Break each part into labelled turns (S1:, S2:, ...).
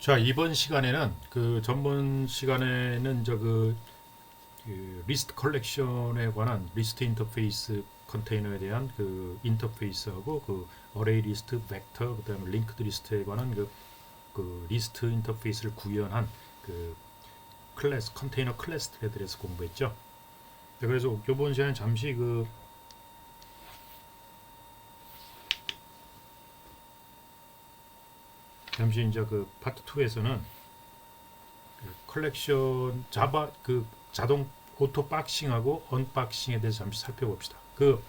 S1: 자, 이번 시간에는 그 전번 시간에는 그 리스트 컬렉션에 관한 리스트 인터페이스 컨테이너에 대한 그 인터페이스하고 그 어레이 리스트, 벡터, 그다음에 링크드 리스트에 관한 그 리스트 인터페이스를 구현한 그 클래스 컨테이너 클래스들에 대해서 공부했죠. 네, 그래서 이번 시간에 잠시 이제 그 파트 2에서는 컬렉션 자바 그 자동 오토 박싱하고 언박싱에 대해서 잠시 살펴봅시다. 그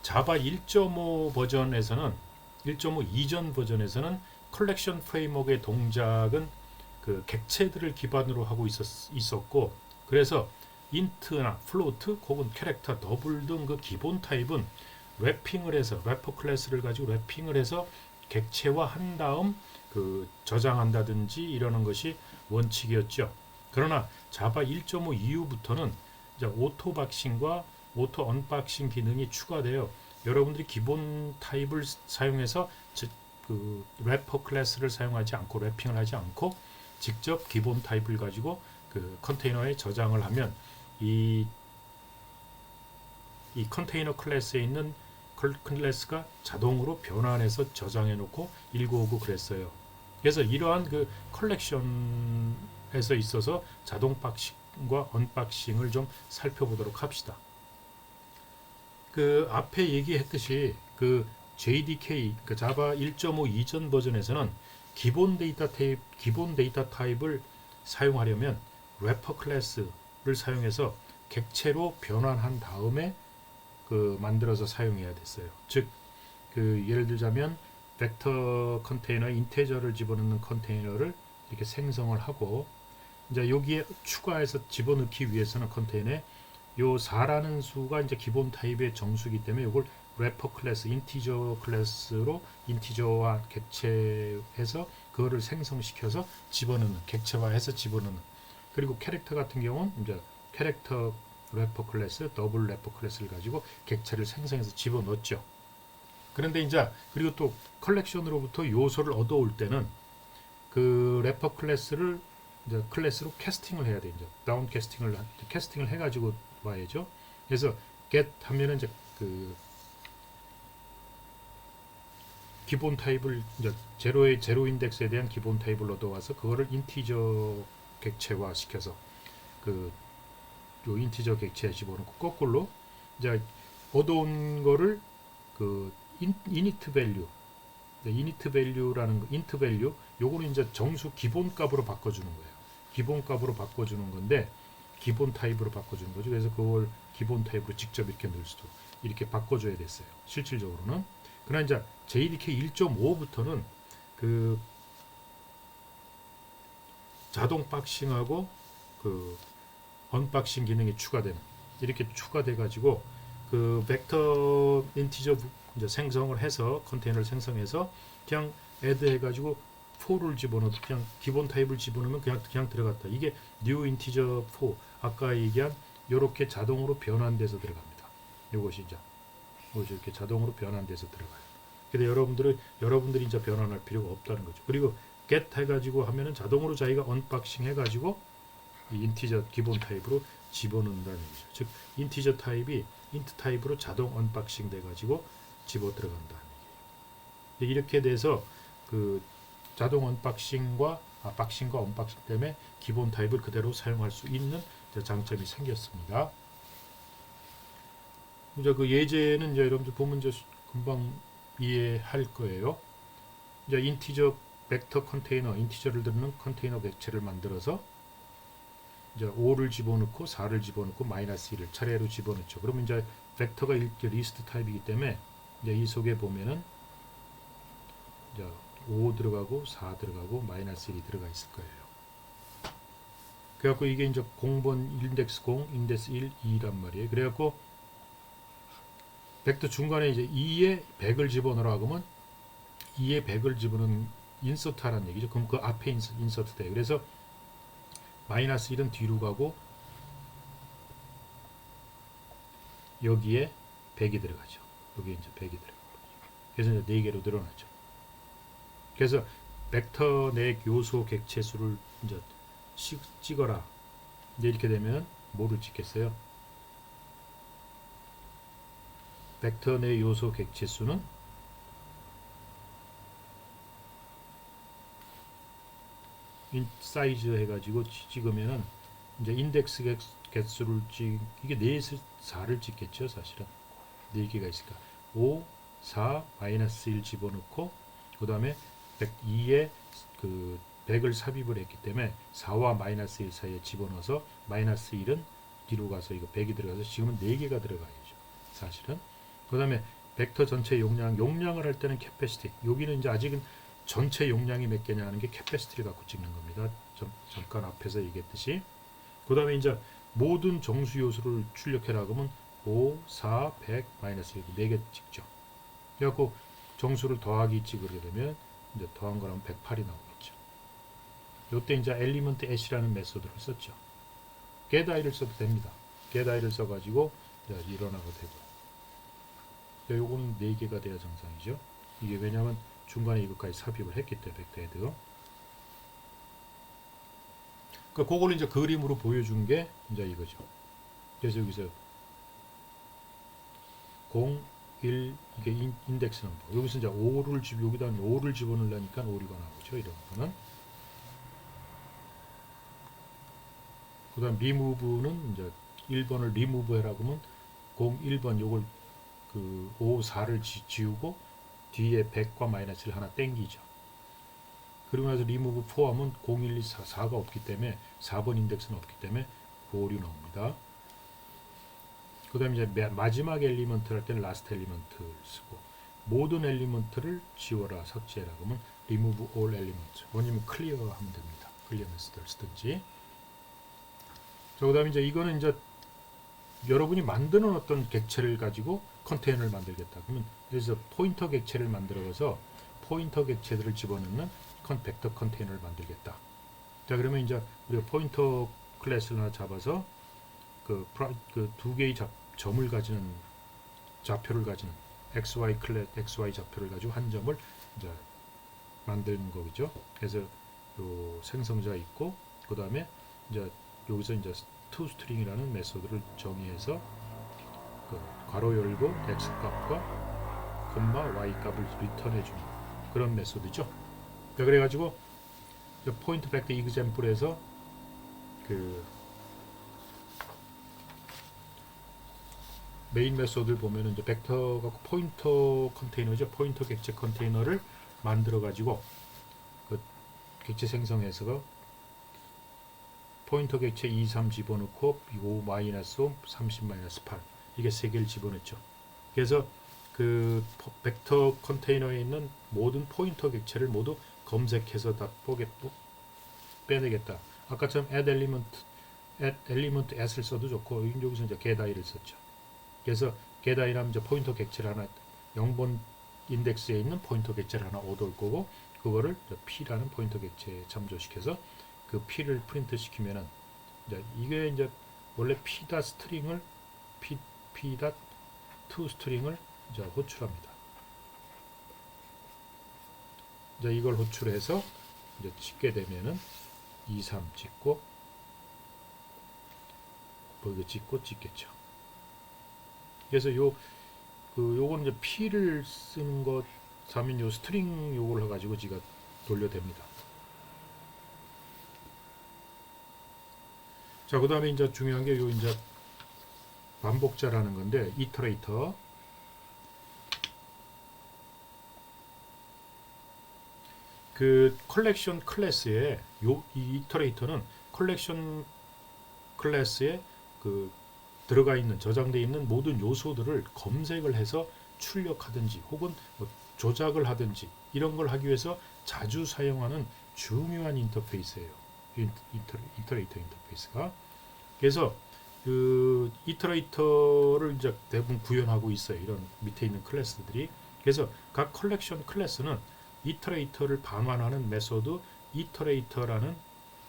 S1: 자바 1.5 버전에서는 1.5 이전 버전에서는 컬렉션 프레임워크의 동작은 그 객체들을 기반으로 하고 있었고, 그래서 인트나 플로트 혹은 캐릭터, 더블 등 그 기본 타입은 랩핑을 해서 래퍼 클래스를 가지고 랩핑을 해서 객체화한 다음 그 저장한다든지 이러는 것이 원칙이었죠. 그러나 자바 1.5 이후부터는 이제 오토 박싱과 오토 언박싱 기능이 추가되어 여러분들이 기본 타입을 사용해서 그 래퍼 클래스를 사용하지 않고 랩핑을 하지 않고 직접 기본 타입을 가지고 그 컨테이너에 저장을 하면 이 컨테이너 클래스에 있는 클래스가 자동으로 변환해서 저장해 놓고 1959 그랬어요. 그래서 이러한 그 컬렉션에서 있어서 자동 박싱과 언박싱을 좀 살펴보도록 합시다. 그 앞에 얘기했듯이 그 JDK 그 자바 1.5 이전 버전에서는 기본 데이터 타입을 사용하려면 래퍼 클래스를 사용해서 객체로 변환한 다음에 그 만들어서 사용해야 됐어요. 즉 그 예를 들자면 벡터 컨테이너에 인테저를 집어넣는 컨테이너를 이렇게 생성을 하고 이제 여기에 추가해서 집어넣기 위해서는 컨테이너에 요 4라는 수가 이제 기본 타입의 정수이기 때문에 이걸 래퍼 클래스, 인티저 클래스로 인티저와 객체해서 그거를 생성시켜서 집어넣는, 객체화해서 집어넣는. 그리고 캐릭터 같은 경우는 이제 캐릭터 래퍼 클래스, 더블 래퍼 클래스를 가지고 객체를 생성해서 집어넣었죠. 그런데 이제 그리고 또 컬렉션으로부터 요소를 얻어올 때는 그 래퍼 클래스를 이제 클래스로 캐스팅을 해야 돼. 이제 다운 캐스팅을 해가지고 와야죠. 그래서 get 하면은 이제 그 기본 타입을 이제 제로 인덱스에 대한 기본 타입을 얻어와서 그거를 인티저 객체화 시켜서 그 요 인티저 객체에 집어넣고 거꾸로 이제 얻어온 거를 그 이니트 밸류, 이니트 밸류라는 거, 인트 밸류, 요거는 이제 정수 기본 값으로 바꿔주는 거예요. 기본 값으로 바꿔주는 건데 기본 타입으로 바꿔주는 거죠. 그래서 그걸 기본 타입으로 직접 이렇게 넣을 수도 이렇게 바꿔줘야 됐어요. 실질적으로는. 그러나 이제 JDK 1.5부터는 그 자동 박싱하고 그 언박싱 기능이 추가되는 이렇게 추가돼 가지고 그 벡터 인티저 이제 생성을 해서 컨테이너를 생성해서 그냥 애드 해가지고 4를 집어넣어도 그냥 기본 타입을 집어넣으면 그냥 들어갔다. 이게 new integer 4 아까 얘기한 이렇게 자동으로 변환돼서 들어갑니다. 이것이 이렇게 자동으로 변환돼서 들어가요. 근데 여러분들이 이제 변환할 필요가 없다는 거죠. 그리고 get 해가지고 하면은 자동으로 자기가 언박싱 해가지고 이 인티저 기본 타입으로 집어넣는다는 얘기죠. 즉 인티저 타입이 인트 타입으로 자동 언박싱 돼가지고 집어 들어간다는 얘기예요. 이렇게 돼서 그 자동 언박싱과 박싱과 언박싱 때문에 기본 타입을 그대로 사용할 수 있는 장점이 생겼습니다. 이제 그 예제는 이제 여러분들 보면 이제 금방 이해할 거예요. 이제 인티저 벡터 컨테이너, 인티저를 들는 컨테이너 객체를 만들어서 이제 5를 집어넣고 4를 집어넣고 마이너스 1을 차례로 집어넣죠. 그러면 이제 벡터가 리스트 타입이기 때문에 이제 이 속에 보면은 이제 5 들어가고 4 들어가고 마이너스 1이 들어가 있을 거예요. 그래갖고 이게 이제 0번 인덱스 0, 인덱스 1, 2란 말이에요. 그래갖고 벡터 중간에 이제 2에 100을 집어넣으라고 하면 2에 100을 집어넣는 인서트 하라는 얘기죠. 그럼 그 앞에 인서트 돼요. 그래서 마이너스 1은 뒤로 가고 여기에 100이 들어가죠. 여기에 이제 100이 들어가고 그래서 이제 4개로 늘어나죠. 그래서 벡터 내 요소 객체수를 이제 찍어라. 이제 이렇게 되면 뭐를 찍겠어요? 벡터 내 요소 객체수는 사이즈 해가지고 찍으면은 이제 인덱스 개수를 이게 4에서 4를 찍겠죠. 사실은 4개가 있으니까 5, 4, 마이너스 1 집어넣고 그 다음에 102에 그 100을 삽입을 했기 때문에 4와 마이너스 1 사이에 집어넣어서 마이너스 1은 뒤로 가서 이거 100이 들어가서 지금은 4개가 들어가야죠. 사실은. 그 다음에 벡터 전체 용량을 할 때는 캐패시티. 여기는 이제 아직은 전체 용량이 몇 개냐 하는 게 캐패시티를 갖고 찍는 겁니다. 잠깐 앞에서 얘기했듯이. 그 다음에 이제 모든 정수 요소를 출력해라 그러면 5, 4, 100, 마이너스 1, 4개 찍죠. 그래갖고 정수를 더하기 찍으게 되면 이제 더한 거라면 108이 나오겠죠. 이때 이제 엘리먼트 애시라는 메소드를 썼죠. getI를 써도 됩니다. getI를 써가지고 일어나가 되고. 요거는 4개가 돼야 정상이죠. 이게 왜냐하면 중간에 이것까지 삽입을 했기 때문에 벡터 헤드. 그러니까 그걸 이제 그림으로 보여준 게 이제 이거죠. 그래서 여기서 0, 1 이게 인덱스 넘버. 여기서 이제 5를 여기다 5를 집어넣으려니까 오류가 나오죠. 이런 거는. 그다음 리무브는 이제 1번을 리무브 해라고 하면 0, 1번 요걸 그 5, 4를 지우고 뒤에 100과 마이너스를 하나 땡기죠. 그리고 나서 리무브 4 하면 0, 1, 2, 4, 4가 없기 때문에 4번 인덱스는 없기 때문에 9, 5, 6 나옵니다. 그 다음에 이제 마지막 엘리먼트 할 때는 라스트 엘리먼트를 쓰고 모든 엘리먼트를 지워라, 삭제해라 그러면 remove all element. 뭐냐면 클리어 하면 됩니다. 클리어 메소드를 쓰든지. 그 다음에 이제 이거는 이제 여러분이 만드는 어떤 객체를 가지고 컨테이너를 만들겠다. 그러면 그래서 포인터 객체를 만들어서 포인터 객체들을 집어넣는 벡터 컨테이너를 만들겠다. 자, 그러면 이제 우리가 포인터 클래스를 하나 잡아서 그 두 개의 점을 가지는 좌표를 가지는 XY 좌표를 가지고 한 점을 이제 만드는 거죠. 그래서 요 생성자 있고 그 다음에 이제 여기서 이제 toString이라는 메소드를 정의해서 그 괄호 열고 x 값과 콤마 y 값을 리턴해 주는 그런 메소드죠. 그래가지고 포인트 벡터 이그젬플에서 그 메인 메소드를 보면은 이제 벡터가 포인터 컨테이너죠. 포인터 객체 컨테이너를 만들어 가지고 그 객체 생성해서 포인터 객체 2, 3 집어넣고 5 마이너스 5, 30 마이너스 8 이게 세 개를 집어넣죠. 그래서 그 벡터 컨테이너에 있는 모든 포인터 객체를 모두 검색해서 다 빼내겠다. 아까처럼 add element s를 써도 좋고 여기서 이제 getI를 썼죠. 그래서 getI라면 이제 포인터 객체를 하나 0번 인덱스에 있는 포인터 객체를 하나 얻어올 거고 그거를 p라는 포인터 객체에 참조시켜서 그 p를 프린트 시키면은 이게 이제 원래 p.string을 p.toString을 이제 호출합니다. 이제 이걸 호출해서 이제 찍게 되면은 2, 3 찍고 뭐 이거 찍겠죠. 그래서 요거는 이제 p를 쓰는 것 하면 요 스트링 요걸 해가지고 지가 돌려댑니다. 자, 그 다음에 이제 중요한 게 요 이제 반복자라는 건데 이터레이터. 그 컬렉션 클래스에 이 이터레이터는 컬렉션 클래스에 그 들어가 있는 저장되어 있는 모든 요소들을 검색을 해서 출력하든지 혹은 뭐 조작을 하든지 이런 걸 하기 위해서 자주 사용하는 중요한 인터페이스예요. 이터레이터 인터페이스가. 그래서 그 이터레이터를 이제 대부분 구현하고 있어요. 이런 밑에 있는 클래스들이. 그래서 각 컬렉션 클래스는 이터레이터를 반환하는 메소드 이터레이터라는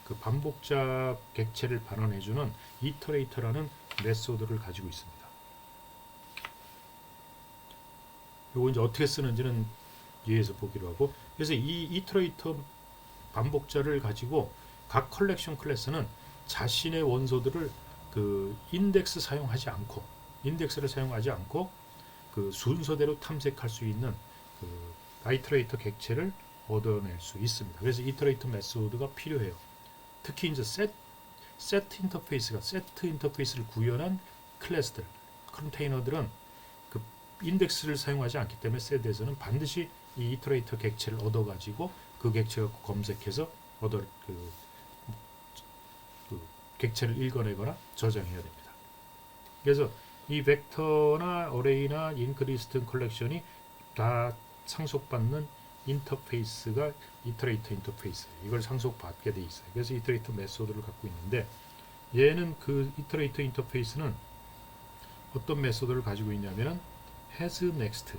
S1: 그 반복자 객체를 반환해주는 이터레이터라는 메소드를 가지고 있습니다. 요거 이제 어떻게 쓰는지는 뒤에서 보기로 하고, 그래서 이 이터레이터 반복자를 가지고 각 컬렉션 클래스는 자신의 원소들을 그 인덱스를 사용하지 않고 그 순서대로 탐색할 수 있는 그 아이트레이터 객체를 얻어낼 수 있습니다. 그래서 이터레이터 메소드가 필요해요. 특히 이제 세트 인터페이스를 구현한 클래스들, 컨테이너들은 그 인덱스를 사용하지 않기 때문에 세트에서는 반드시 이 이터레이터 객체를 얻어가지고 그 객체 갖고 검색해서 그 객체를 읽어내거나 저장해야 됩니다. 그래서 이 벡터나 어레이나 인크리스트 컬렉션이 다 상속받는 인터페이스가 이터레이터 인터페이스, 이걸 상속받게 돼 있어요. 그래서 이터레이터 메소드를 갖고 있는데, 얘는 그 이터레이터 인터페이스는 어떤 메소드를 가지고 있냐면은 has next,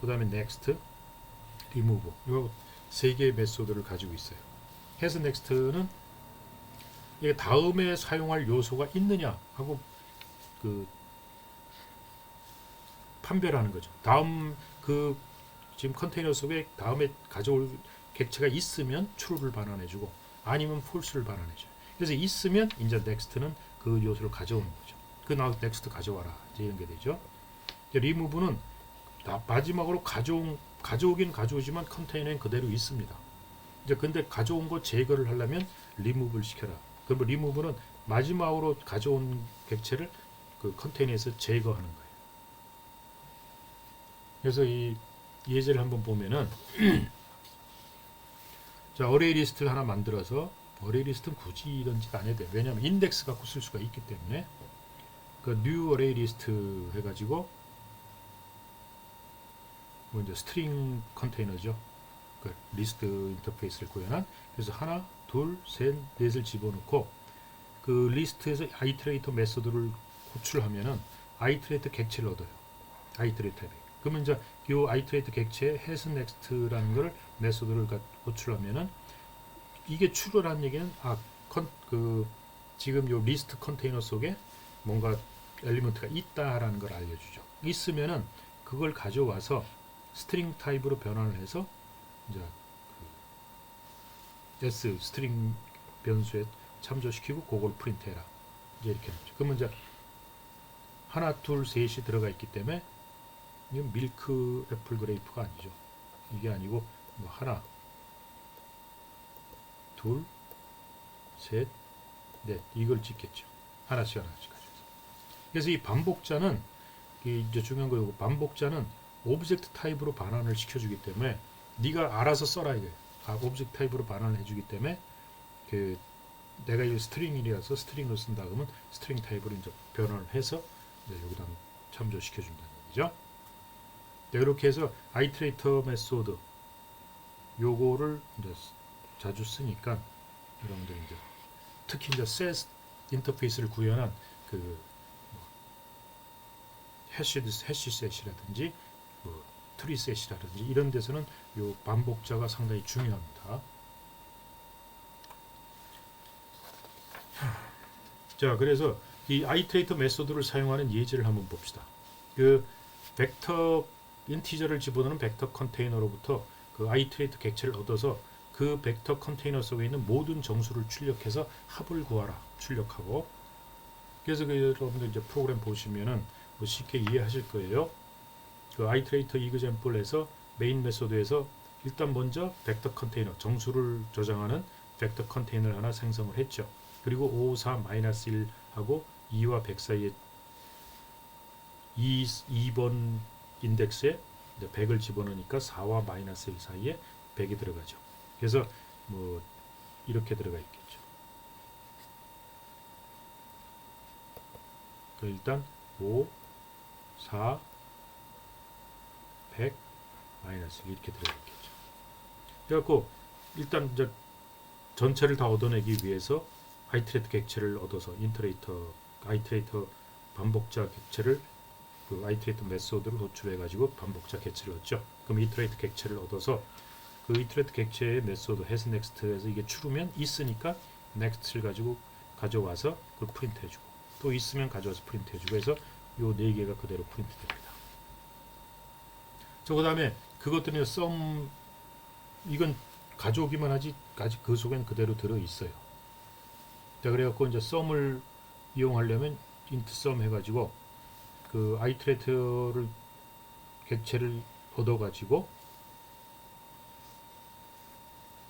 S1: 그 다음에 next, remove, 이 세 개의 메소드를 가지고 있어요. has next는 이게 다음에 사용할 요소가 있느냐 하고 그 판별하는 거죠. 다음 그 지금 컨테이너 속에 다음에 가져올 객체가 있으면 true를 반환해주고 아니면 false를 반환해줘요. 그래서 있으면 이제 next는 그 요소를 가져오는 거죠. 그 나 next 가져와라 이제 이런 게 되죠. remove는 마지막으로 가져오긴 가져오지만 컨테이너엔 그대로 있습니다. 이제 근데 가져온 거 제거를 하려면 remove를 시켜라. 그럼 remove는 마지막으로 가져온 객체를 그 컨테이너에서 제거하는 거예요. 그래서 이 예제를 한번 보면은 자, 어레이 리스트를 하나 만들어서, 어레이 리스트는 굳이 이런 짓 안 해도 돼요. 왜냐하면 인덱스 갖고 쓸 수가 있기 때문에. 그 new 어레이 리스트 해가지고 뭐 이제 스트링 컨테이너죠. 그 리스트 인터페이스를 구현한. 그래서 하나, 둘, 셋, 넷을 집어넣고 그 리스트에서 아이트레이터 메소드를 호출하면은 아이트레이터 객체를 얻어요. 아이트레이터. 그러면 이제 이 아이트레이터 객체에 has next라는 걸 메소드를 호출하면은 이게 true라는 얘기는 지금 요 리스트 컨테이너 속에 뭔가 엘리먼트가 있다라는 걸 알려주죠. 있으면은 그걸 가져와서 스트링 타입으로 변환을 해서 이제 그 s 스트링 변수에 참조시키고 그걸 프린트해라. 이제 이렇게 하죠. 그러면 이제 하나, 둘, 셋이 들어가 있기 때문에 이건 밀크 애플 그레이프가 아니죠. 이게 아니고 뭐 하나, 둘, 셋, 넷 이걸 찍겠죠. 하나씩 가져서. 그래서 이 반복자는 이제 중요한 거고, 반복자는 오브젝트 타입으로 반환을 시켜주기 때문에 네가 알아서 써라 이거예요. 오브젝트 타입으로 반환을 해주기 때문에 그 내가 이 스트링이라서 스트링으로 쓴다 그러면 스트링 타입으로 이제 변환을 해서 이제 여기다 참조시켜준다는 얘기죠. 네, 이렇게 해서 아이트레이터 메소드 요거를 이제 자주 쓰니까 여러분들 이제 특히 이제 셋 인터페이스를 구현한 그 해시셋이라든지 뭐 트리셋이라든지 이런 데서는 요 반복자가 상당히 중요합니다. 자, 그래서 이 아이트레이터 메소드를 사용하는 예제를 한번 봅시다. 그 벡터 인티저를 집어넣는 벡터 컨테이너로부터 그 아이트레이터 객체를 얻어서 그 벡터 컨테이너 속에 있는 모든 정수를 출력해서 합을 구하라. 출력하고. 그래서 그 여러분들 이제 프로그램 보시면은 뭐 쉽게 이해하실 거예요. 그 아이트레이터 이그젬플에서 메인 메소드에서 일단 먼저 벡터 컨테이너 정수를 저장하는 벡터 컨테이너를 하나 생성을 했죠. 그리고 554-1하고 2와 100 사이에 2번 인덱스에 100을 집어넣으니까 4와 -1 사이에 100이 들어가죠. 그래서 뭐 이렇게 들어가 있겠죠. 일단 5, 4, 100, 마이너스 이렇게 들어가 있겠죠. 그래갖고 일단 이제 전체를 다 얻어내기 위해서 아이트레이터 객체를 얻어서 아이트레이터 반복자 객체를 그 아이트레이터 메소드를 도출해가지고 반복자 객체를 얻죠. 그럼 이트레이터 객체를 얻어서 그 이트레이터 객체의 메소드 has next에서 이게 true면 있으니까 next를 가지고 가져와서 그 프린트 해주고 또 있으면 가져와서 프린트 해주고 해서 요 네 개가 그대로 프린트 됩니다. 그 다음에 그것들은 이건 가져오기만 하지 아직 그 속엔 그대로 들어 있어요. 자, 그래갖고 이제 썸을 이용하려면 int sum 해가지고 그 아이트레이터를 객체를 얻어가지고,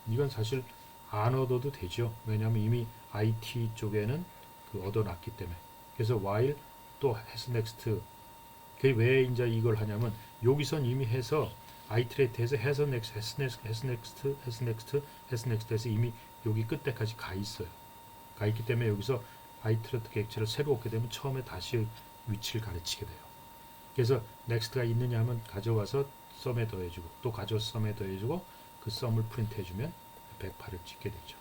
S1: 이건 사실 안 얻어도 되죠. 왜냐하면 이미 IT 쪽에는 그 얻어놨기 때문에. 그래서 while 또 has next. 그게 왜 이제 이걸 하냐면 여기선 이미 해서 아이트레이트에서 has next, has next, has next, has next, has next 해서 이미 여기 끝에까지 가 있어요. 가 있기 때문에 여기서 아이트레이트 객체를 새로 얻게 되면 처음에 다시 위치를 가르치게 돼요. 그래서 next가 있느냐 하면 가져와서 sum에 더해주고, 또 가져와서 sum에 더해주고, 그 sum을 프린트해주면 108을 찍게 되죠.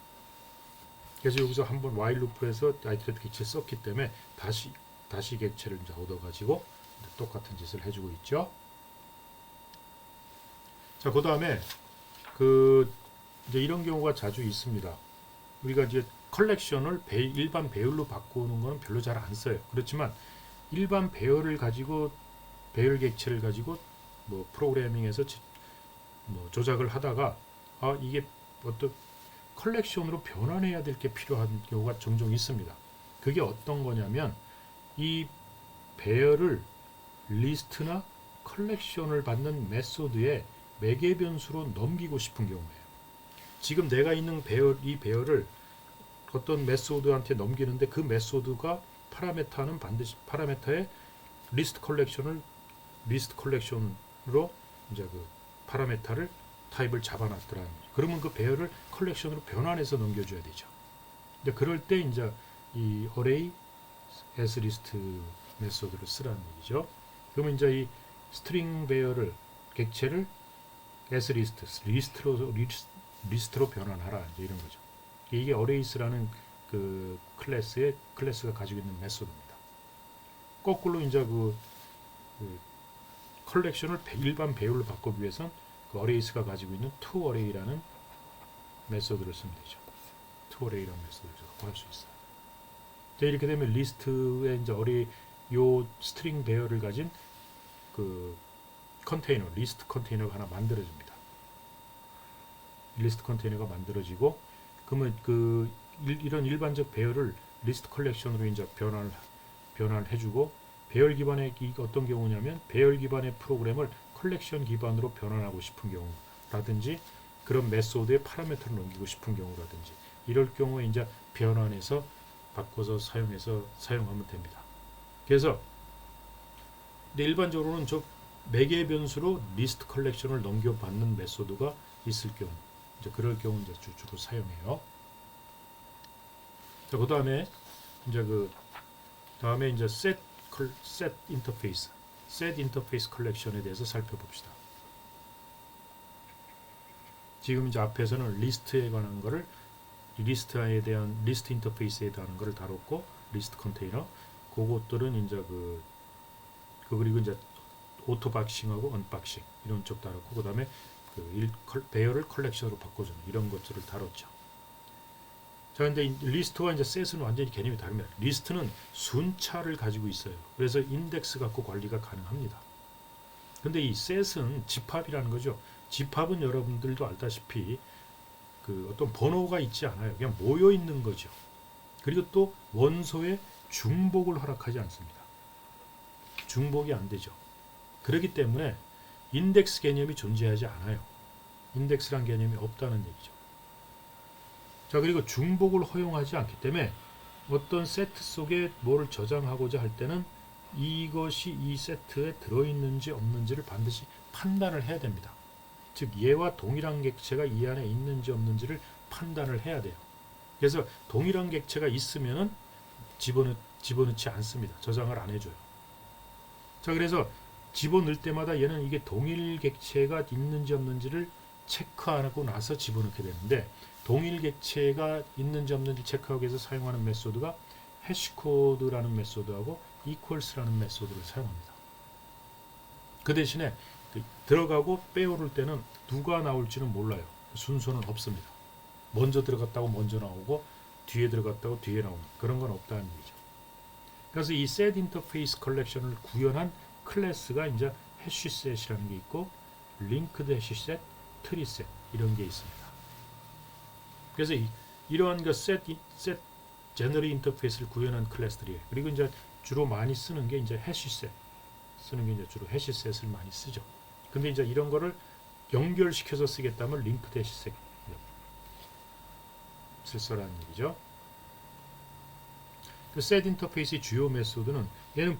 S1: 그래서 여기서 한번 while loop에서 아이트레이트 객체를 썼기 때문에 다시 객체를 이제 얻어가지고 똑같은 짓을 해주고 있죠. 자, 그 다음에 이제 이런 경우가 자주 있습니다. 우리가 이제 컬렉션을 일반 배열로 바꾸는 거는 별로 잘 안 써요. 그렇지만 일반 배열을 가지고, 배열 객체를 가지고 뭐 프로그래밍에서 뭐 조작을 하다가 이게 어떤 컬렉션으로 변환해야 될 게 필요한 경우가 종종 있습니다. 그게 어떤 거냐면 이 배열을 리스트나 컬렉션을 받는 메소드에 매개 변수로 넘기고 싶은 경우예요. 지금 내가 있는 이 배열을 어떤 메소드한테 넘기는데 그 메소드가 파라메타는 반드시 파라메타의 리스트 컬렉션으로 이제 그 파라메타를 타입을 잡아놨더라는 거죠. 그러면 그 배열을 컬렉션으로 변환해서 넘겨줘야 되죠. 근데 그럴 때 이제 이 array as list 메소드를 쓰라는 얘기죠. 그러면 이제 이 스트링 배열을 객체를 as list 리스트로 변환하라, 이제 이런 거죠. 이게 arrays라는 그 클래스가 가지고 있는 메소드입니다. 거꾸로 이제 그 컬렉션을 일반 배열로 바꾸기 위해선 그 arrays가 가지고 있는 toArray라는 메소드를 쓰면 되죠. toArray라는 메소드를 할 수 있어요. 자, 이렇게 되면 리스트에 이제 요 스트링 배열을 가진 그 컨테이너, 리스트 컨테이너가 하나 만들어집니다. 리스트 컨테이너가 만들어지고, 그러면 이런 일반적 배열을 리스트 컬렉션으로 이제 변환을 해주고, 배열 기반의 어떤 경우냐면 배열 기반의 프로그램을 컬렉션 기반으로 변환하고 싶은 경우라든지, 그런 메소드에 파라미터를 넘기고 싶은 경우라든지, 이럴 경우에 이제 변환해서 바꿔서 사용하면 됩니다. 그래서 일반적으로는 저 매개 변수로 리스트 컬렉션을 넘겨받는 메소드가 있을 경우, 이제 그럴 경우 이제 주로 사용해요. 자, 그 다음에 이제 set 인터페이스 컬렉션에 대해서 살펴봅시다. 지금 이제 앞에서는 리스트에 관한 거를, 리스트에 대한 리스트 인터페이스에 대한 거를 다뤘고, 리스트 컨테이너 그것들은 이제 그리고 이제 오토 박싱하고 언박싱 이런 쪽 다뤘고, 그 다음에 배열을 컬렉션으로 바꿔주는 이런 것들을 다뤘죠. 자, 근데 리스트와 이제 셋은 완전히 개념이 다릅니다. 리스트는 순차를 가지고 있어요. 그래서 인덱스 갖고 관리가 가능합니다. 근데 이 셋은 집합이라는 거죠. 집합은 여러분들도 알다시피 그 어떤 번호가 있지 않아요. 그냥 모여 있는 거죠. 그리고 또 원소에 중복을 허락하지 않습니다. 중복이 안 되죠. 그렇기 때문에 인덱스 개념이 존재하지 않아요. 인덱스란 개념이 없다는 얘기죠. 자, 그리고 중복을 허용하지 않기 때문에 어떤 세트 속에 뭐를 저장하고자 할 때는 이것이 이 세트에 들어있는지 없는지를 반드시 판단을 해야 됩니다. 즉 얘와 동일한 객체가 이 안에 있는지 없는지를 판단을 해야 돼요. 그래서 동일한 객체가 있으면은 집어넣지 않습니다. 저장을 안 해줘요. 자, 그래서 집어넣을 때마다 얘는 이게 동일 객체가 있는지 없는지를 체크하고 나서 집어넣게 되는데, 동일 객체가 있는지 없는지 체크하기 위해서 사용하는 메소드가 해시코드라는 메소드하고 equals라는 메소드를 사용합니다. 그 대신에 들어가고 빼오를 때는 누가 나올지는 몰라요. 순서는 없습니다. 먼저 들어갔다고 먼저 나오고 뒤에 들어갔다고 뒤에 나오는 그런 건 없다는 얘기죠. 그래서 이 set interface 컬렉션을 구현한 클래스가 이제 해시셋이라는 게 있고, linked 해시셋, 트리셋 이런 게 있습니다. 그래서 이러한 그 set 제너럴 인터페이스를 구현한 클래스들이에요. 그리고 이제 주로 많이 쓰는 게 이제 해시셋 쓰는 게 이제 주로 해시셋을 많이 쓰죠. 근데 이제 이런 거를 연결시켜서 쓰겠다면 링크드 해시셋 쓸서라는 얘기죠. 그 set 인터페이스의 주요 메소드는 얘는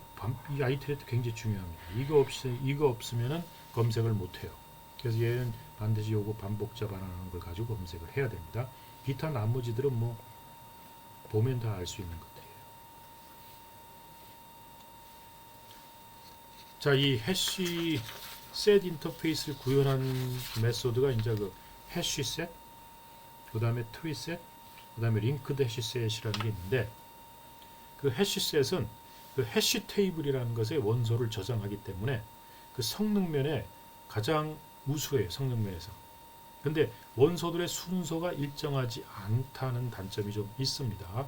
S1: 이 아이트레트 굉장히 중요합니다. 이거 없으면은 검색을 못 해요. 그래서 얘는 반드시 요거 반복자 반환하는 걸 가지고 검색을 해야 됩니다. 기타 나머지들은 뭐 보면 다 알 수 있는 것들이에요. 자, 이 해시 셋 인터페이스를 구현한 메소드가 이제 그 해시 셋, 그 다음에 트리 셋, 그 다음에 링크드 해시 셋이라는 게 있는데, 그 해시 셋은 그 해시 테이블이라는 것의 원소를 저장하기 때문에 그 성능면에 가장 우수해요. 성능면에서. 근데 원소들의 순서가 일정하지 않다는 단점이 좀 있습니다.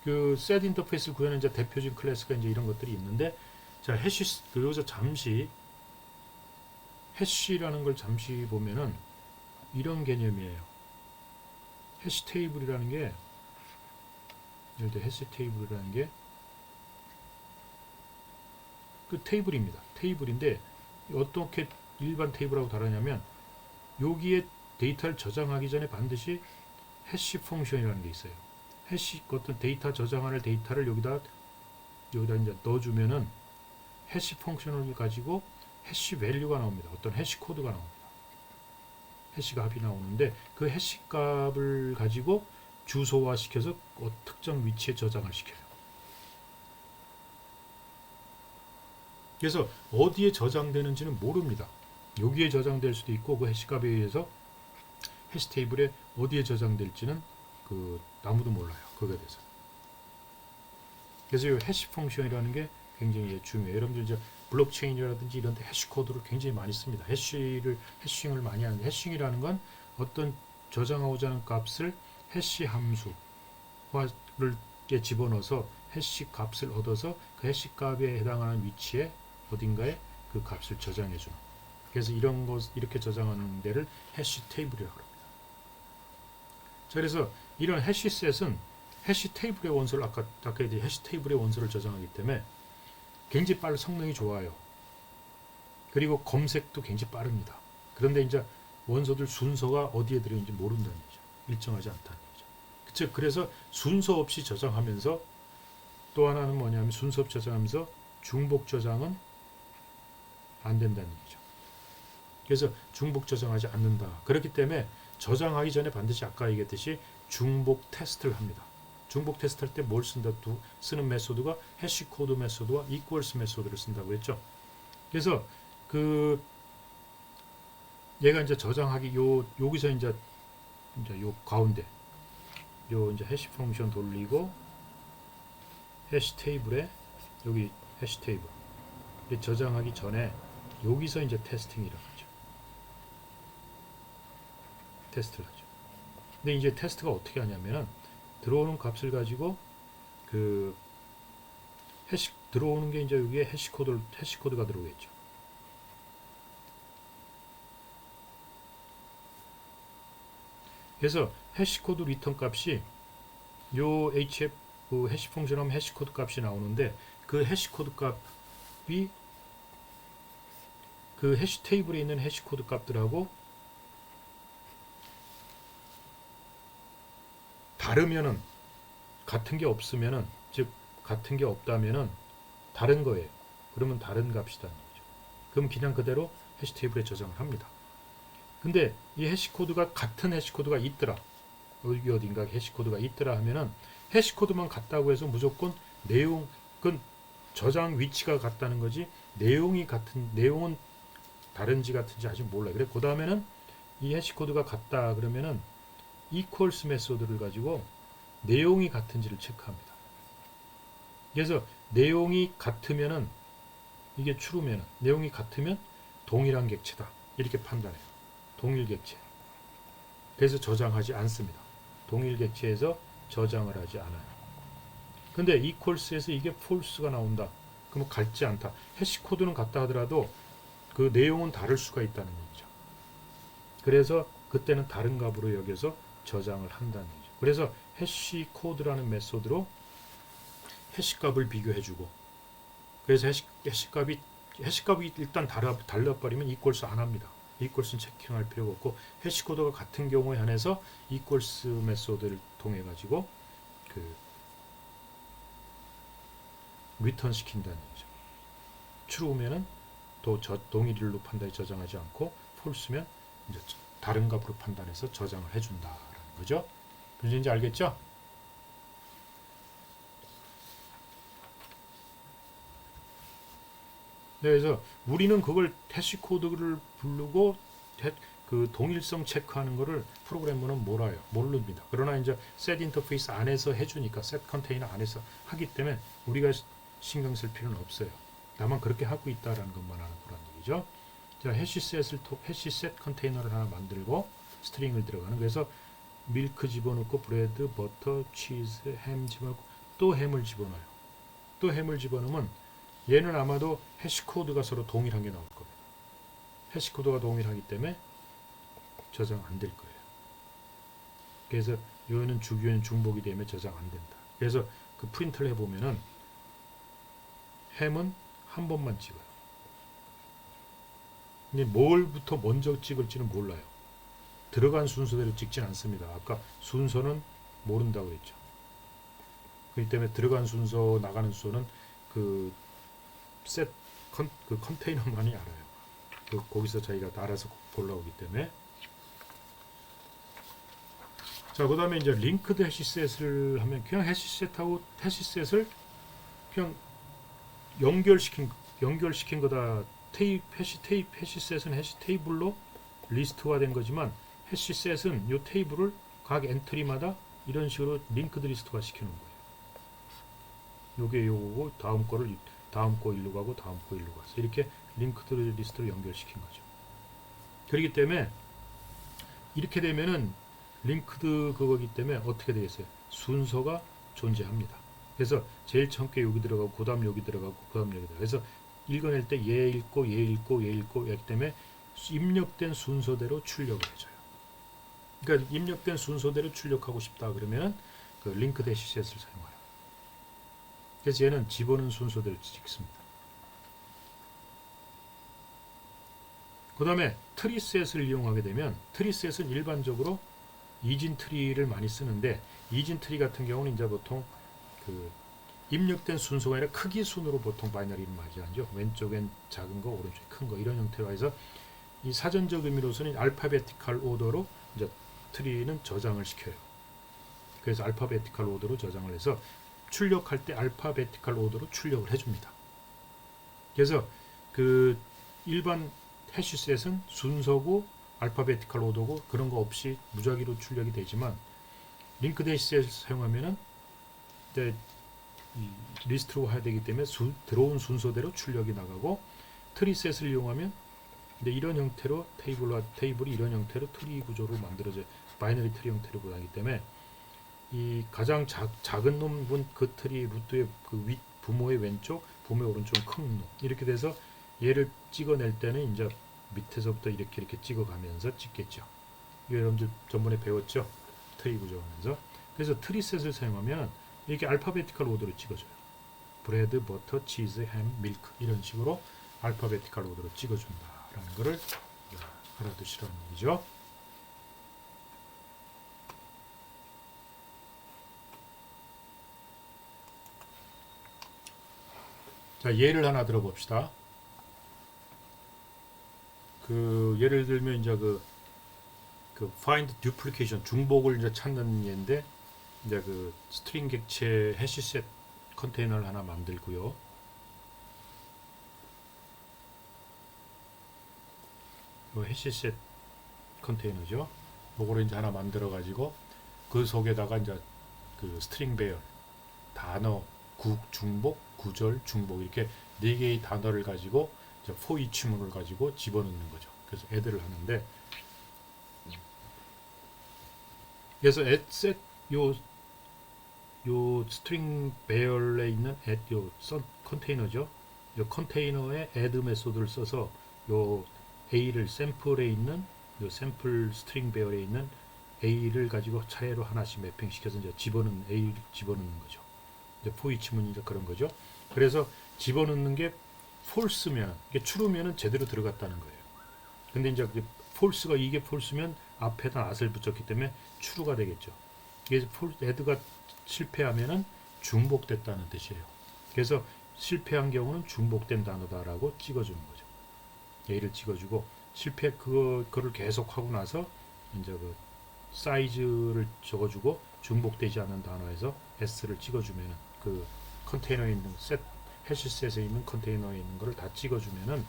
S1: 그 셋 인터페이스를 구현하는 이제 대표적인 클래스가 이제 이런 것들이 있는데, 자, 해시, 여기서 잠시 해시라는 걸 잠시 보면은 이런 개념이에요. 해시 테이블이라는 게, 예를 들어 해시 테이블이라는 게 그 테이블입니다. 테이블인데 어떻게 일반 테이블하고 다르냐면, 여기에 데이터를 저장하기 전에 반드시 해시 펑션이라는 게 있어요. 해시 어떤 데이터 저장할 데이터를 여기다 이제 넣어주면은 해시 펑션을 가지고 해시 밸류가 나옵니다. 어떤 해시 코드가 나옵니다. 해시 값이 나오는데 그 해시 값을 가지고 주소화 시켜서 특정 위치에 저장을 시켜요. 그래서 어디에 저장되는지는 모릅니다. 여기에 저장될 수도 있고, 그 해시 값에 의해서 해시 테이블에 어디에 저장될지는 그 아무도 몰라요. 그거에 대해서. 그래서 이 해시 펑션이라는 게 굉장히 중요해요. 여러분들 이제 블록체인이라든지 이런 데 해시 코드를 굉장히 많이 씁니다. 해싱을 많이 하는데, 해싱이라는 건 어떤 저장하고자 하는 값을 해시 함수를 집어넣어서 해시 값을 얻어서 그 해시 값에 해당하는 위치에 어딘가에 그 값을 저장해 주는. 그래서 이런 것 이렇게 저장하는 데를 해시 테이블이라고 합니다. 자, 그래서 이런 해시셋은 해시 테이블의 원소를 아까 이제 해시 테이블의 원소를 저장하기 때문에 굉장히 빠른 성능이 좋아요. 그리고 검색도 굉장히 빠릅니다. 그런데 이제 원소들 순서가 어디에 들어있는지 모른다는 얘기죠. 일정하지 않다는 얘기죠. 즉, 그래서 순서 없이 저장하면서, 또 하나는 뭐냐면 순서 없이 저장하면서 중복 저장은 안 된다는 얘기죠. 그래서 중복 저장하지 않는다. 그렇기 때문에 저장하기 전에 반드시 아까 얘기했듯이 중복 테스트를 합니다. 중복 테스트 할 때 뭘 쓰는 메소드가 해시 코드 메소드와 equals 메소드를 쓴다고 했죠. 그래서 그 얘가 이제 저장하기 여기서 이제 요 가운데 요 이제 해시 펑션 돌리고 해시 테이블에 여기 해시 테이블 저장하기 전에 여기서 이제 테스팅이 일어나죠. 테스트를 하죠. 근데 이제 테스트가 어떻게 하냐면은 들어오는 값을 가지고 그 해시 들어오는 게 이제 여기에 해시 코드가 들어오겠죠. 그래서 해시 코드 리턴 값이 요 HF 그 해시 펑션 하면 해시 코드 값이 나오는데, 그 해시 코드 값이 그 해시 테이블에 있는 해시 코드 값들하고 다르면은, 같은 게 없으면은, 즉 같은 게 없다면은 다른 거예요. 그러면 다른 값이다는 거죠. 그럼 그냥 그대로 해시 테이블에 저장을 합니다. 근데 이 해시 코드가 같은 해시 코드가 있더라, 여기 어딘가 해시 코드가 있더라 하면은 해시 코드만 같다고 해서 무조건 그건 저장 위치가 같다는 거지, 내용은 다른지 같은지 아직 몰라요. 그래, 그 다음에는 이 해시 코드가 같다 그러면은 equals 메소드를 가지고 내용이 같은지를 체크합니다. 그래서 내용이 같으면은, 이게 true면은, 내용이 같으면 동일한 객체다 이렇게 판단해요. 동일 객체. 그래서 저장하지 않습니다. 동일 객체에서 저장을 하지 않아요. 근데 equals에서 이게 false가 나온다. 그러면 같지 않다. 해시 코드는 같다 하더라도 그 내용은 다를 수가 있다는 얘기죠. 그래서 그때는 다른 값으로 여겨서 저장을 한다는 얘기죠. 그래서 해시 코드라는 메소드로 해시 값을 비교해주고, 그래서 해시 값이 일단 달라버리면 이퀄스 안 합니다. 이퀄스는 체킹할 필요가 없고, 해시 코드가 같은 경우에 한해서 이퀄스 메소드를 통해 가지고 그 리턴 시킨다는 얘기죠. true면은 또 동일일로 판단해 저장하지 않고, false면 이제 다른 값으로 판단해서 저장을 해준다라는 거죠. 무슨 말인지 알겠죠? 네, 그래서 우리는 그걸 해시 코드를 부르고 그 동일성 체크하는 거를 프로그래머는 몰라요. 모릅니다. 그러나 이제 set 인터페이스 안에서 해주니까, set 컨테이너 안에서 하기 때문에 우리가 신경 쓸 필요는 없어요. 다만 그렇게 하고 있다라는 것만 하는 그런 얘기죠. 자, 해시 셋 컨테이너를 하나 만들고 스트링을 들어가는, 그래서 밀크 집어넣고 브레드, 버터, 치즈, 햄 집어넣고 또 햄을 집어넣어요. 또 햄을 집어넣으면 얘는 아마도 해시 코드가 서로 동일한 게 나올 겁니다. 해시 코드가 동일하기 때문에 저장 안 될 거예요. 그래서 요는 주기는 중복이 되면 저장 안 된다. 그래서 그 프린트를 해보면은 햄은 한 번만 찍어요. 근데 뭘부터 먼저 찍을지는 몰라요. 들어간 순서대로 찍진 않습니다. 아까 순서는 모른다고 했죠. 그렇기 때문에 들어간 순서, 나가는 순서는 그 컨테이너만이 알아요. 거기서 자기가 알아서 골라오기 때문에. 자, 그 다음에 이제 링크드 해시셋을 하면 그냥 해시셋하고 해시셋을 그냥 연결시킨 거다. 해시셋은 해시 테이블로 리스트화된 거지만, 해시셋은 이 테이블을 각 엔트리마다 이런 식으로 링크드 리스트화 시키는 거예요. 요게 요거고, 다음 거 일로 가고 다음 거 일로 가서 이렇게 링크드 리스트로 연결시킨 거죠. 그렇기 때문에 이렇게 되면은 링크드 그거기 때문에 어떻게 되겠어요? 순서가 존재합니다. 그래서 제일 처음에 여기 들어가고, 그 다음 여기 들어가고, 그 다음 여기 들어가고, 그래서 읽어낼 때 얘 읽고 얘 읽고 얘 읽고 이렇기 때문에 입력된 순서대로 출력을 해줘요. 그러니까 입력된 순서대로 출력하고 싶다 그러면 그 링크드 해시셋을 사용해요. 그래서 얘는 집어넣은 순서대로 찍습니다. 그 다음에 트리셋을 이용하게 되면, 트리셋은 일반적으로 이진 트리를 많이 쓰는데, 이진 트리 같은 경우는 이제 보통 그 입력된 순서가 아니라 크기 순으로 보통 바이너리를 맞이하죠. 왼쪽엔 작은 거, 오른쪽에 큰 거, 이런 형태로 해서 이 사전적 의미로서는 알파베티컬 오더로 이제 트리는 저장을 시켜요. 그래서 알파베티컬 오더로 저장을 해서 출력할 때 알파베티컬 오더로 출력을 해줍니다. 그래서 그 일반 해시셋은 순서고 알파베티컬 오더고 그런 거 없이 무작위로 출력이 되지만, 링크드 해시셋을 사용하면은 이제 리스트로 해야 되기 때문에 들어온 순서대로 출력이 나가고, 트리셋을 이용하면 이제 이런 형태로 테이블이 이런 형태로 트리 구조로 만들어져, 바이너리 트리 형태로 보이기 때문에 이 가장 작은 놈은 그 트리 루트의 그 부모의 왼쪽, 부모의 오른쪽 큰 놈, 이렇게 돼서 얘를 찍어낼 때는 이제 밑에서부터 이렇게 찍어가면서 찍겠죠. 이거 여러분들 전번에 배웠죠? 트리 구조하면서. 그래서 트리셋을 사용하면 이렇게 알파베티컬 오더로 찍어줘요. 브레드, 버터, 치즈, 햄, 밀크 이런 식으로 알파베티컬 오더로 찍어준다라는 거를 알아두시라는 얘기죠. 자, 예를 하나 들어봅시다. 그 예를 들면 이제 그 find duplication, 중복을 이제 찾는 예인데, 이제 그 스트링 객체 해시셋 컨테이너를 하나 만들고요. 이 해시셋 컨테이너죠. 요거를 이제 하나 만들어 가지고 그 속에다가 이제 그 스트링 배열, 단어, 중복, 구절, 중복 이렇게 네 개의 단어를 가지고 이제 for each 문을 가지고 집어넣는 거죠. 그래서 애드를 하는데, 그래서 set 요 스트링 배열에 있는 요 컨테이너죠. 요 컨테이너에 add 메소드를 써서 요 a를 샘플에 있는 이 샘플 스트링 배열에 있는 A를 가지고 차례로 하나씩 매핑시켜서 이제 집어넣는 A를 집어넣는 거죠. 이제 포이치문이 이제 그런 거죠. 그래서 집어넣는 게 false면 이게 true면은 제대로 들어갔다는 거예요. 근데 이제 false가 이게 false면 앞에다 not을 붙였기 때문에 true가 되겠죠. 이게 add가 실패하면은 중복됐다는 뜻이에요. 그래서 실패한 경우는 중복된 단어다라고 찍어주는 거죠. A를 찍어주고 실패 그거를 계속 하고 나서 이제 그 사이즈를 적어주고 중복되지 않는 단어에서 S를 찍어주면은 그 컨테이너에 있는 해시셋에 있는 컨테이너에 있는 거를 다 찍어주면은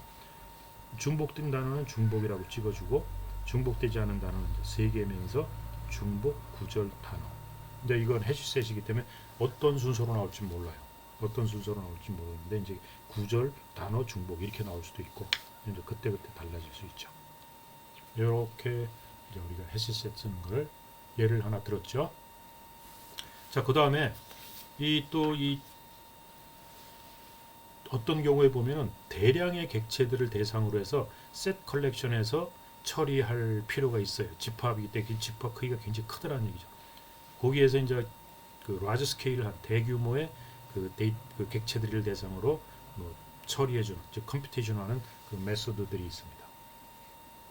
S1: 중복된 단어는 중복이라고 찍어주고 중복되지 않은 단어는 이제 3개면서 중복 구절 단어. 이제 이건 해시셋이기 때문에 어떤 순서로 나올지 몰라요. 어떤 순서로 나올지 모르는데 이제 구절 단어 중복 이렇게 나올 수도 있고 이제 그때그때 달라질 수 있죠. 이렇게 이제 우리가 해시셋 쓰는 걸 예를 하나 들었죠. 자, 그 다음에 이 어떤 경우에 보면은 대량의 객체들을 대상으로 해서 셋 컬렉션에서 처리할 필요가 있어요. 집합이기 때문에 집합 크기가 굉장히 크다라는 얘기죠. 거기에서 이제 그 라지 스케일한 대규모의 그 객체들을 대상으로 뭐 처리해주는, 즉 컴퓨테이션하는 그 메소드들이 있습니다.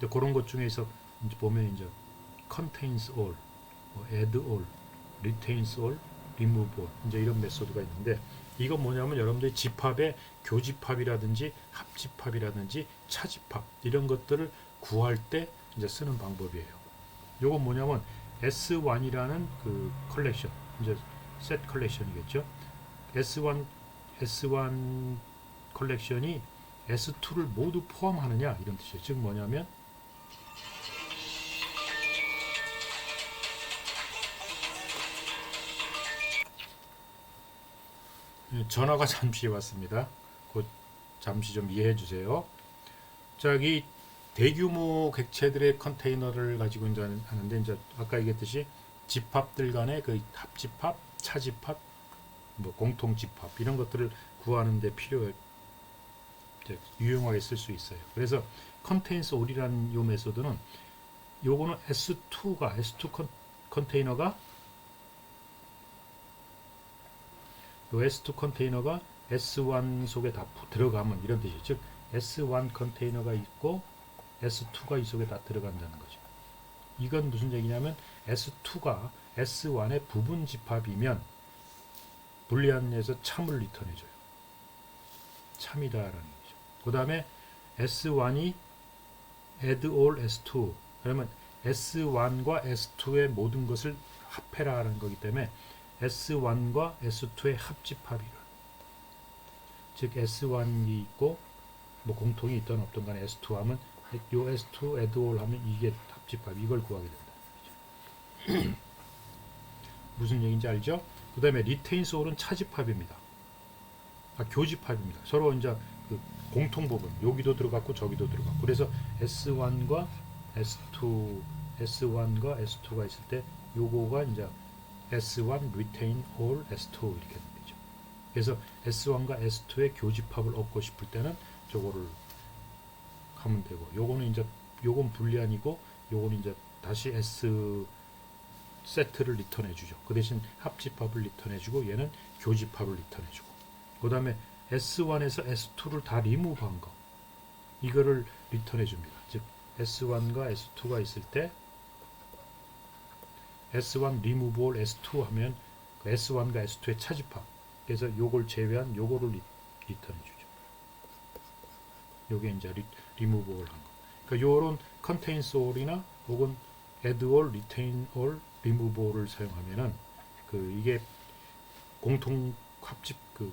S1: 근데 그런 것 중에서 이제 보면 이제 contains all, 뭐 add all, retains all, remove all 이제 이런 메소드가 있는데 이건 뭐냐면 여러분들이 집합의 교집합이라든지 합집합이라든지 차집합 이런 것들을 구할 때 이제 쓰는 방법이에요. 요건 뭐냐면 S1이라는 그 컬렉션, 이제 셋 컬렉션이겠죠. S1 컬렉션이 S2를 모두 포함하느냐 이런 뜻이에요. 즉 뭐냐면 전화가 잠시 왔습니다. 곧 잠시 좀 이해해 주세요. 자, 이 대규모 객체들의 컨테이너를 가지고 이제 하는데 이제 아까 얘기했듯이 집합들 간의 그 합집합, 차집합, 뭐 공통 집합 이런 것들을 구하는 데 유용하게 쓸 수 있어요. 그래서 contains all이라는 요 메소드는 요거는 S2 컨테이너가 요 S2 컨테이너가 S1 속에 다 들어가면 이런 뜻이죠. 즉 S1 컨테이너가 있고 S2가 이 속에 다 들어간다는 거죠. 이건 무슨 얘기냐면 S2가 S1의 부분 집합이면 불리안에서 참을 리턴해줘요. 참이다라는 얘기죠. 그 다음에 S1이 add all S2 그러면 S1과 S2의 모든 것을 합해라라는 거기 때문에 S1과 S2의 합집합이라. 즉 S1이 있고 뭐 공통이 있던 없던 간에 S2 하면 요 S2 add all 하면 이게 합집합 이걸 구하게 된다. 무슨 얘기인지 알죠? 그 다음에 retains all은 차집합입니다. 교집합입니다. 서로 이제 그 공통 부분 여기도 들어갔고 저기도 들어갔고 그래서 S1과 S2가 있을 때 요거가 이제 S1 retain all S2 이렇게 되는 거죠. 그래서 S1과 S2의 교집합을 얻고 싶을 때는 저거를 하면 되고 요거는 이제 요건 불리안이고 요거는 이제 다시 S 세트를 리턴해 주죠. 그 대신 합집합을 리턴해 주고 얘는 교집합을 리턴해 주고 그 다음에 S1에서 S2를 다 리무브한 거 이거를 리턴해 줍니다. 즉 S1과 S2가 있을 때 S1 remove all S2 하면 그 S1과 S2의 차집합 그래서 요걸 제외한 요거를 리턴해 주죠. 요게 이제 remove all 한 거. 그러니까 요런 contains all이나 혹은 add all, retain all, remove all을 사용하면은 그 이게 공통 합집 그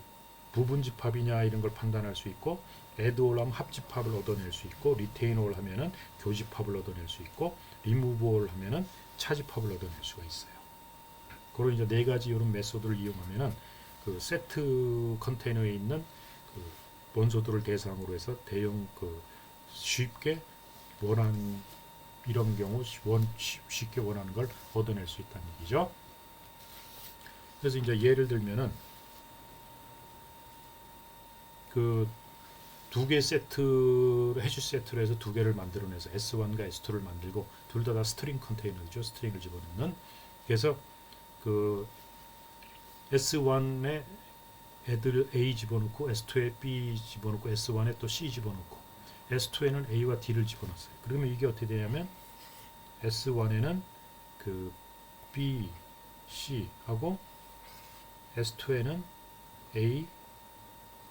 S1: 부분 집합이냐 이런 걸 판단할 수 있고 add all 하면 합집합을 얻어낼 수 있고 retain all 하면은 교집합을 얻어낼 수 있고 remove all 하면은 차집합을 얻어낼 수가 있어요. 그런 이제 네 가지 이런 메소드를 이용하면은 그 세트 컨테이너에 있는 그 원소들을 대상으로 해서 대형 그 쉽게 원하는 이런 경우 쉽게 원하는 걸 얻어낼 수 있다는 얘기죠. 그래서 이제 예를 들면은 그 두 개 세트로 해시 세트로 해서 두 개를 만들어내서 S1과 S2를 만들고 둘 다 스트링 컨테이너죠. 스트링을 집어넣는. 그래서 그 S1에 애들 A 집어넣고 S2에 B 집어넣고 S1에 또 C 집어넣고 S2에는 A와 D를 집어넣었어요. 그러면 이게 어떻게 되냐면 S1에는 그 B, C 하고 S2에는 A,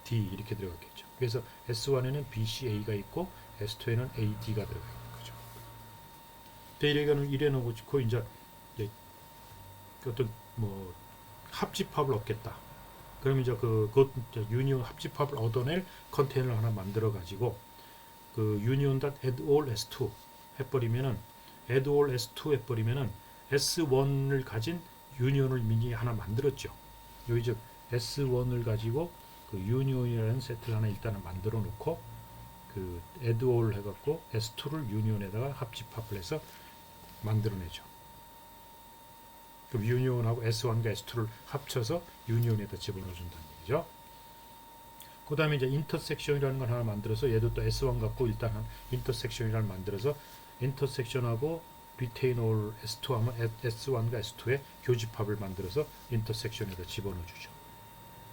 S1: D 이렇게 들어갔겠죠. 그래서 S1에는 B, C, A가 있고 S2에는 A, D가 들어가요. 그죠. 이래 놓고 이제 어떤 뭐 합집합을 얻겠다. 그럼 이제 그것 유니온 합집합을 얻어낼 컨테이너를 하나 만들어 가지고 그 union.add all s2 해버리면은 add all s2 해버리면은 s1을 가진 유니온을 미니 하나 만들었죠. 여기 즉 s1을 가지고 그 union이라는 세트를 하나 일단은 만들어 놓고 그 add all 해갖고 s2를 union에다가 합집합을 해서 만들어내죠. 그럼 union하고 s1과 s2를 합쳐서 union에다 집어넣어 준다는 얘기죠. 그 다음에 이제 인터섹션이라는 걸 하나 만들어서 얘도 또 S1 갖고 일단 한 인터섹션이라는 만들어서 인터섹션하고 retain all S2 하면 S1과 S2의 교집합을 만들어서 인터섹션에다 집어넣어 주죠.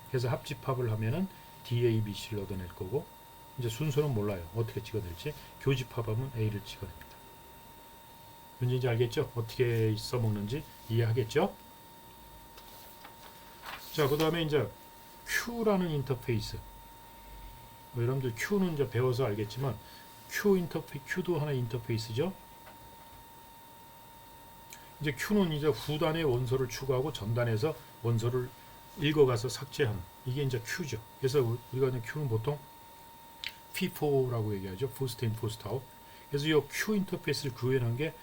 S1: 그래서 합집합을 하면은 DABC를 얻어낼 거고 이제 순서는 몰라요. 어떻게 찍어낼지. 교집합하면 A를 찍어냅니다. 뭔지 알겠죠? 어떻게 써먹는지 이해하겠죠? 자, 그 다음에 이제 Q라는 인터페이스. 여러분들 Q는 이제 배워서 알겠지만 Q도 하나의 인터페이스죠. 이제 Q는 이제 후단에 원소를 추가하고 전단에서 원소를 읽어가서 삭제하는 이게 이제 Q죠. 그래서 우리가 이제 Q는 보통 P4라고 얘기하죠. First in, first out. 그래서 이 Q 인터페이스를 구현한 게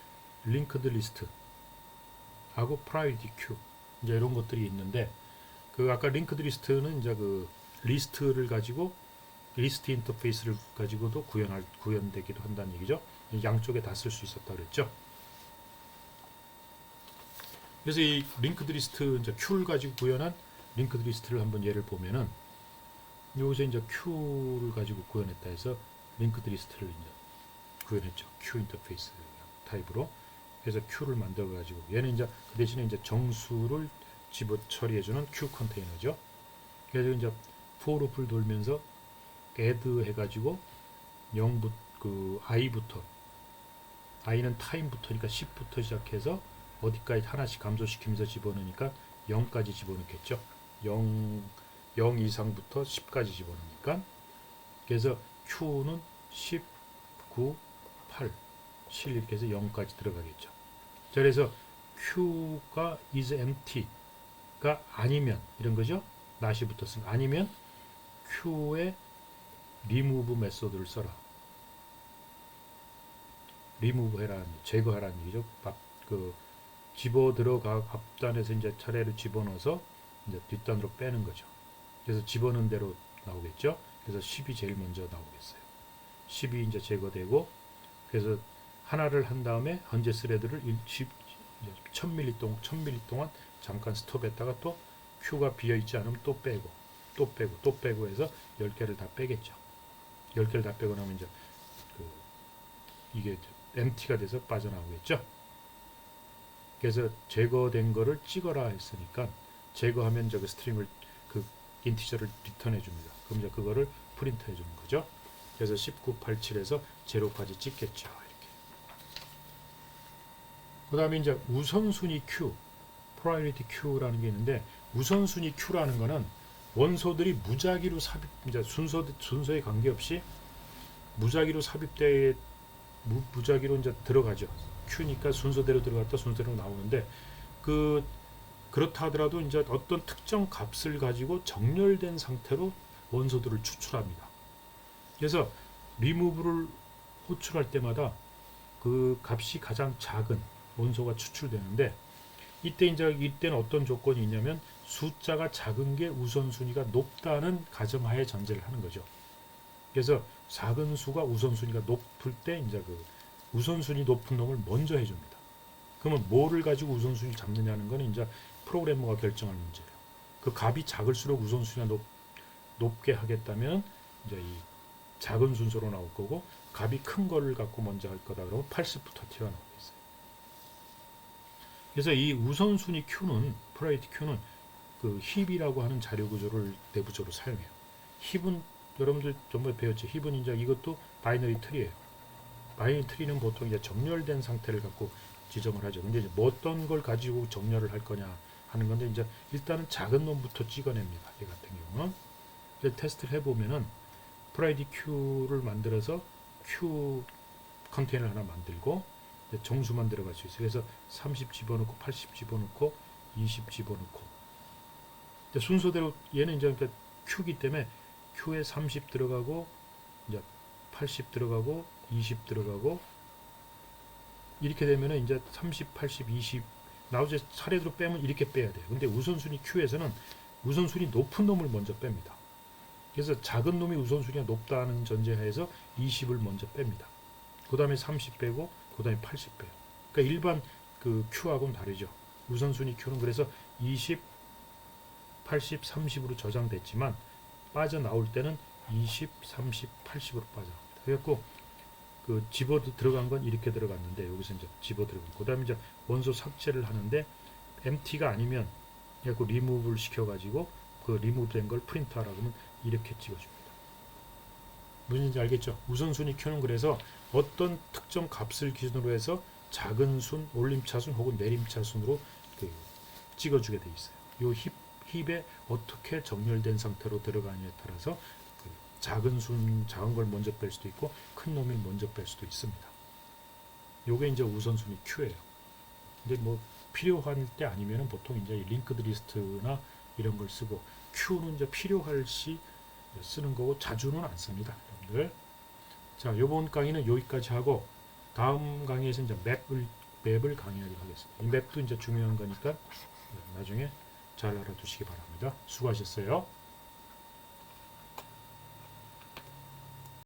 S1: linked list 하고 priority queue 이제 이런 것들이 있는데 그 아까 linked list는 이제 그 리스트를 가지고 리스트 인터페이스를 가지고도 구현되기도 한다는 얘기죠. 양쪽에 다 쓸 수 있었다 그랬죠. 그래서 이 링크드 리스트 이제 Q를 가지고 구현한 링크드 리스트를 한번 예를 보면은 여기서 이제 Q를 가지고 구현했다 해서 링크드 리스트를 이제 구현했죠. Q 인터페이스 타입으로. 그래서 Q를 만들어 가지고 얘는 이제 그 대신에 이제 정수를 집어 처리해주는 Q 컨테이너죠. 그래서 이제 for loop을 돌면서 add 해가지고 0부터 그 i부터 i는 time부터니까 10부터 시작해서 어디까지 하나씩 감소시키면서 집어넣으니까 0까지 집어넣겠죠. 0 이상부터 10까지 집어넣으니까 그래서 Q는 10, 9, 8, 7 이렇게 해서 0까지 들어가겠죠. 자, 그래서 Q가 is empty가 아니면 이런 거죠. not이 붙었으니까 아니면 Q의 remove 메소드를 써라. remove 해라는 제거하라는 얘기죠. 그 집어 들어가 앞단에서 이제 차례로 집어넣어서 이제 뒷단으로 빼는 거죠. 그래서 집어넣은 대로 나오겠죠. 그래서 10이 제일 먼저 나오겠어요. 10이 이제 제거되고 그래서 하나를 한 다음에 현재 스레드를 1000ml 동안 잠깐 스톱했다가 또 Q가 비어 있지 않으면 또 빼고 해서 10개를 다 빼겠죠. 10개를 다 빼고 나면 이제 이게 empty가 돼서 빠져나오겠죠. 그래서 제거된 거를 찍어라 했으니까 제거하면 저기 스트링을 그 인티저를 리턴해 줍니다. 그럼 이제 그거를 프린트 해 주는 거죠. 그래서 1987에서 0까지 찍겠죠. 이렇게. 그다음에 이제 우선순위 Q, priority Q라는 게 있는데 우선순위 Q라는 거는 원소들이 무작위로 삽입 이제 순서에 관계없이 무작위로 삽입돼 무작위로 이제 들어가죠. Q니까 순서대로 들어갔다 순서대로 나오는데 그렇다 하더라도 이제 어떤 특정 값을 가지고 정렬된 상태로 원소들을 추출합니다. 그래서 리무브를 호출할 때마다 그 값이 가장 작은 원소가 추출되는데 이때는 어떤 조건이 있냐면 숫자가 작은 게 우선순위가 높다는 가정하에 전제를 하는 거죠. 그래서 작은 수가 우선순위가 높을 때 이제 그 우선순위 높은 놈을 먼저 해줍니다. 그러면 뭐를 가지고 우선순위 잡느냐는 건 이제 프로그래머가 결정할 문제예요. 그 값이 작을수록 우선순위가 높게 하겠다면 이제 이 작은 순서로 나올 거고 값이 큰 거를 갖고 먼저 할 거다 그러면 80부터 튀어나오고 있어요. 그래서 이 우선순위 Q는 프라이어리티 Q는 그 힙이라고 하는 자료 구조를 내부적으로 사용해요. 힙은 여러분들 전부 배웠죠. 힙은 이제 이것도 바이너리 트리예요. 바이너리 트리는 보통 이제 정렬된 상태를 갖고 지정을 하죠. 근데 이제 뭐 어떤 걸 가지고 정렬을 할 거냐 하는 건데 이제 일단은 작은 놈부터 찍어냅니다. 이 같은 경우는 이제 테스트를 해보면은 프라이어리티 Q를 만들어서 Q 컨테이너를 하나 만들고 정수만 들어갈 수 있어요. 그래서 30 집어넣고 80 집어넣고 20 집어넣고 순서대로 얘는 이제 그러니까 Q기 때문에 Q에 30 들어가고 이제 80 들어가고 20 들어가고 이렇게 되면은 이제 30, 80, 20 나머지 차례대로 빼면 이렇게 빼야 돼요. 근데 우선순위 Q에서는 우선순위 높은 놈을 먼저 뺍니다. 그래서 작은 놈이 우선순위가 높다는 전제하에서 20을 먼저 뺍니다. 그 다음에 30 빼고 그 다음에 80 빼요. 그러니까 일반 그 Q하고는 다르죠. 우선순위 Q는 그래서 20, 80, 30으로 저장됐지만 빠져나올 때는 20, 30, 80으로 빠져나옵니다. 그래갖고 그 집어 들어간 건 이렇게 들어갔는데 여기서 이제 집어 들어간 그 다음에 이제 원소 삭제를 하는데 empty가 아니면 그래갖고 리무브를 시켜가지고 그 리무브된 걸 프린트하라고 하면 이렇게 찍어줍니다. 무슨지 알겠죠? 우선순위 Q는 그래서 어떤 특정 값을 기준으로 해서 작은 순, 올림차순 혹은 내림차순으로 그 찍어주게 돼 있어요. 요 힙에 어떻게 정렬된 상태로 들어가냐에 따라서 그 작은 걸 먼저 뺄 수도 있고 큰 놈을 먼저 뺄 수도 있습니다. 요게 이제 우선순위 Q예요. 근데 뭐 필요할 때 아니면은 보통 이제 링크드 리스트나 이런 걸 쓰고 Q는 이제 필요할 시 쓰는 거고 자주는 안 씁니다, 여러분들. 자, 요번 강의는 여기까지 하고 다음 강의에서 이제 맵을 강의하도록 하겠습니다. 이 맵도 이제 중요한 거니까 나중에 잘 알아두시기 바랍니다. 수고하셨어요.